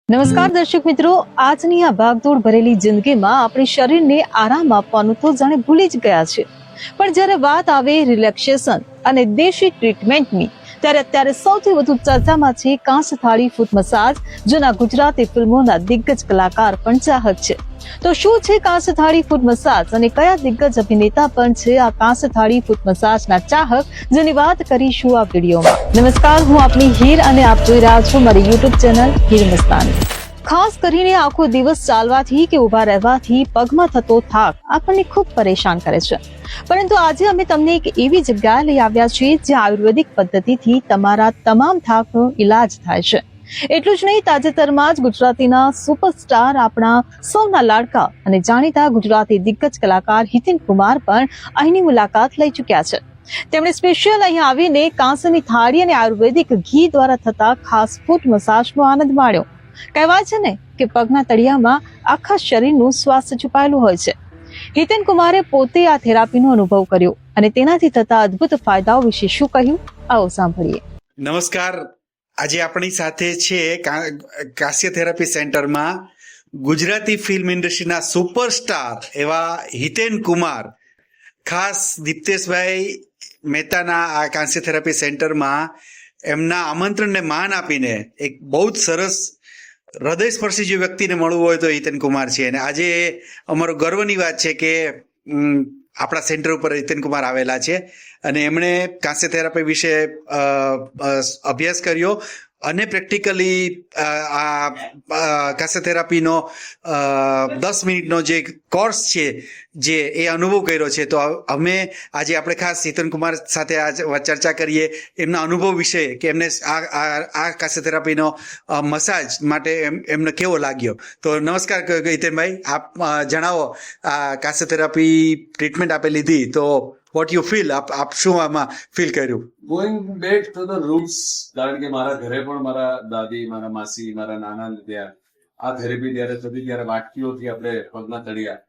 નમસ્કાર દર્શક મિત્રો, આજની આ ભાગદોડ ભરેલી જિંદગીમાં આપણે શરીરને આરામ આપવાનું તો જાણે ભૂલી જ ગયા છે, પણ જ્યારે વાત આવે રિલેક્સેશન અને દેશી ટ્રીટમેન્ટની, ત્યારે અત્યારે સૌથી વધુ ચર્ચામાં છે કાંસ થાળી ફૂટ મસાજ, જેના ગુજરાતી ફિલ્મોના દિગ્ગજ કલાકાર પણ ચાહક છે. તો શું છે કાંસ થાળી ફૂટ મસાજ અને કયા દિગ્ગજ અભિનેતા પણ છે આ કાંસ થાળી ફૂટ મસાજના ચાહક, જેની વાત કરીશું આ વિડીયોમાં. નમસ્કાર, હું આપની હીર અને આપ જોઈ રહ્યા છો મારી યુટ્યુબ ચેનલ હીર મસ્તાની. ખાસ કરીને આખો દિવસ ચાલવાથી કે ઉભા રહેવાથી પગમાં થતો થાક આપણને ખૂબ પરેશાન કરે છે, પરંતુ આજે અમે તમને એક એવી જગ્યાએ લઈ આવ્યા છીએ જ્યાં આયુર્વેદિક પદ્ધતિથી તમારા તમામ થાકનો ઈલાજ થાય છે. એટલું જ નહીં, તાજેતરમાં જ ગુજરાતીના સુપરસ્ટાર, આપણા સૌના લાડકા અને જાણીતા ગુજરાતી દિગ્ગજ કલાકાર હિતેન કુમાર પણ અહીંની મુલાકાત લઈ ચૂક્યા છે. તેમણે સ્પેશિયલ અહીં આવીને કાંસની થાળી અને આયુર્વેદિક ઘી દ્વારા થતા ખાસ ફૂટ મસાજનો આનંદ માણ્યો. કહેવાય છે ને કે પગના તળિયામાં આખા શરીરનું સ્વાસ્થ્ય છુપાયેલું હોય છે. હિતેન કુમારે પોતે આ થેરાપીનો અનુભવ કર્યો અને તેનાથી થતા અદ્ભુત ફાયદાઓ વિશે શું કહ્યું, આવો સાંભળીએ. નમસ્કાર, આજે આપણી સાથે છે કાંસ્ય થેરાપી સેન્ટરમાં ગુજરાતી ફિલ્મ ઇન્ડસ્ટ્રીના સુપરસ્ટાર એવા હિતેન કુમાર. ખાસ દીપ્તેશભાઈ મહેતાના આ કાંસ્ય થેરાપી સેન્ટરમાં એમના આમંત્રણને માન આપીને એક બહુ જ સરસ હૃદયસ્પર્શી જે વ્યક્તિને મળવું હોય તો હિતેન કુમાર છે. અને આજે અમારો ગર્વની વાત છે કે આપણા સેન્ટર ઉપર હિતેન કુમાર આવેલા છે અને એમણે કાંસ્ય થેરાપી વિશે અભ્યાસ કર્યો અને પ્રેક્ટિકલી આ કાંસ્ય થેરાપીનો 10 મિનિટનો જે કોર્સ છે જે એ અનુભવ કર્યો છે. તો અમે આજે આપણે ખાસ હિતેન કુમાર સાથે આ ચર્ચા કરીએ એમના અનુભવ વિશે કે એમને આ કાંસ્ય થેરાપીનો મસાજ માટે એમને કેવો લાગ્યો. તો નમસ્કાર હિતેનભાઈ, આપ જણાવો, આ કાંસ્ય થેરાપી ટ્રીટમેન્ટ આપે લીધી તો વોટ યુ ફીલ, આપ શું આમાં ફીલ કર્યું? Going back to the roots, કારણ કે મારા ઘરે પણ મારા દાદી, મારા માસી, મારા નાના ત્યાં આ થેરેપી ત્યારે થતી, ત્યારે વાટકીઓથી આપણે પગના તળિયા.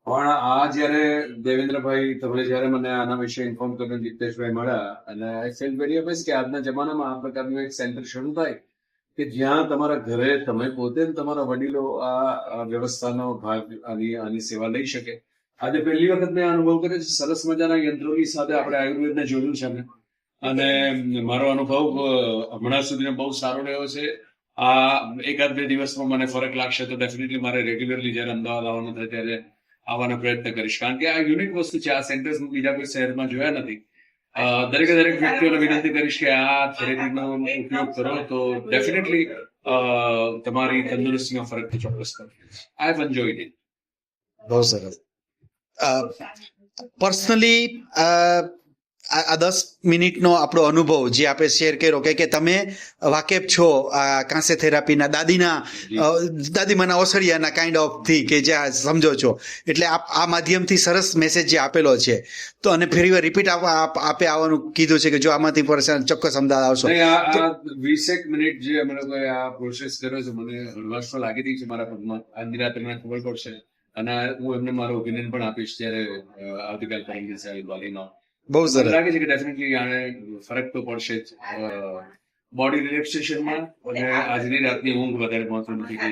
પણ આ જયારે દેવેન્દ્રભાઈ તમે જયારે મને આના વિશે ઇન્ફોર્મ કર્યું, જીતેશભાઈ મળ્યા, અને આઈ ફીલ વેરી હેપી કે આજના જમાનામાં આ પ્રકારનું એક સેન્ટર શરૂ થાય કે જ્યાં તમારા ઘરે તમે પોતે તમારા વડીલો આ વ્યવસ્થાનો ભાગ આની સેવા લઈ શકે. આજે પહેલી વખત મેં અનુભવ કર્યો છે. સરસ મજાના યંત્રોની સાથે આપણે આયુર્વેદને જોયું છે અને મારો અનુભવ હમણાં સુધીનો બહુ સારો રહ્યો છે. આ 1-2 દિવસમાં મને ફરક લાગશે તો ડેફિનેટલી મારે રેગ્યુલરલી જયારે અમદાવાદ આવવાનું થાય ત્યારે આવવાનો પ્રયત્ન કરીશ, કારણ કે આ યુનિક વસ્તુ છે. આ સેન્ટર્સ બીજા કોઈ શહેરમાં જોયા નથી. દરેક વ્યક્તિઓને વિનંતી કરીશ કે આ થેરેપીનો ઉપયોગ કરો તો ડેફિનેટલી તમારી તંદુરસ્તીમાં ફરક તો ચોક્કસ કરો. I have enjoyed it. બહુ સરસ. પર્સનલી આ 10 મિનિટનો આપણો અનુભવ જે આપણે શેર કર્યો કે તમે વાકેફ છો આ કાંસ્ય થેરાપીના દાદીમાના ઓસડિયાના કાઇન્ડ ઓફ થી કે જ્યાં સમજો છો, એટલે આ માધ્યમથી સરસ મેસેજ જે આપેલો છે. તો અને ફરીવાર રિપીટ આપે આવવાનું કીધું છે કે જો આમાંથી પરેશાન ચોક્કસ અમદાવાદ આવશો. આ 20 મિનિટ જે અમે લોકોએ આ પ્રોસેસ કર્યો છે, મને હળવાશ લાગી રહી છે મારા પગમાં. આજની રાત્રે મને ખબર પડશે અને હું એમને મારો ઓપિનિયન પણ આપીશ ત્યારે આવતીકાલ પરમ દિવસે વાલીનો. બહુ સરસ લાગે છે કે ડેફિનેટલી આને ફરક તો પડશે જ બોડી રિલેક્સેશનમાં, અને આજની રાતની ઊંઘ વધારે મહત્વની નથી કે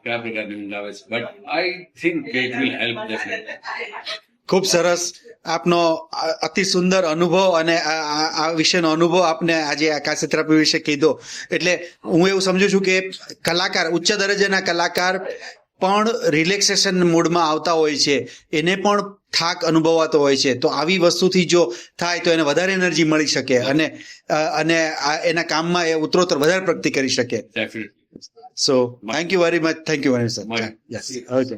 કયા પ્રકારની ઊંઘ આવે છે, બટ આઈ થિંક કે ઇટ વિલ હેલ્પ ડેફિનેટલી. ખૂબ સરસ, આપનો અતિ સુંદર અનુભવ અને આ વિશેનો અનુભવ આપને આજે આ કાંસ્ય થેરાપી વિશે કીધો. એટલે હું એવું સમજુ છું કે કલાકાર, ઉચ્ચ દરજ્જાના કલાકાર પણ રિલેક્સેશન મૂડમાં આવતા હોય છે, એને પણ થાક અનુભવાતો હોય છે. તો આવી વસ્તુથી જો થાય તો એને વધારે એનર્જી મળી શકે અને એના કામમાં એ ઉત્તરોત્તર વધારે પ્રગતિ કરી શકે. So thank you very much. Thank you very much sir. Yes, okay.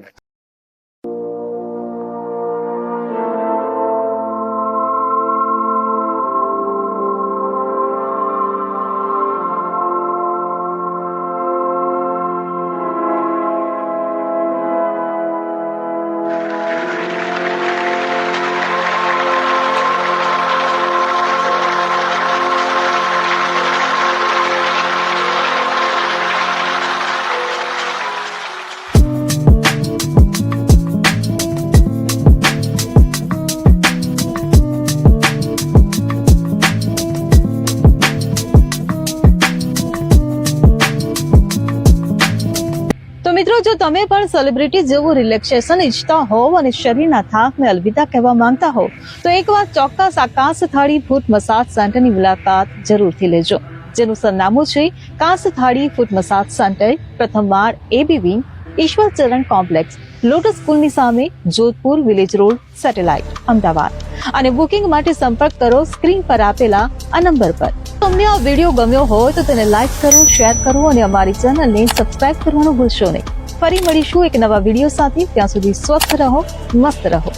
મિત્રો, જો તમે પણ સેલિબ્રિટી જેવું રિલેક્સેશન ઈચ્છતા હોવ અને શરીરના થાકને અલવિદા કહેવા માંગતા હો તો એકવાર ચોક્કસ આકાશ થાળી ફૂટ મસાજ સેન્ટરની મુલાકાત જરૂરથી લેજો, જેનું સરનામું છે કાશ થાળી ફૂટ મસાજ સેન્ટર, પ્રથમ માળ, AB વિંગ, ઈશ્વર ચરણ કોમ્પ્લેક્સ, લોટસ સ્કૂલની સામે, Jodhpur village road, satellite, Ahmedabad. અને બુકિંગ માટે સંપર્ક કરો સ્ક્રીન પર આપેલા આ નંબર પર. તમને આ વિડીયો ગમ્યો હોય તો તેને લાઈક કરો, શેર કરો અને અમારી ચેનલને સબસ્ક્રાઇબ કરવાનું ભૂલશો નહીં. ફરી મળીશું એક નવા વિડીયો સાથે. ત્યાં સુધી સ્વસ્થ રહો, મસ્ત રહો.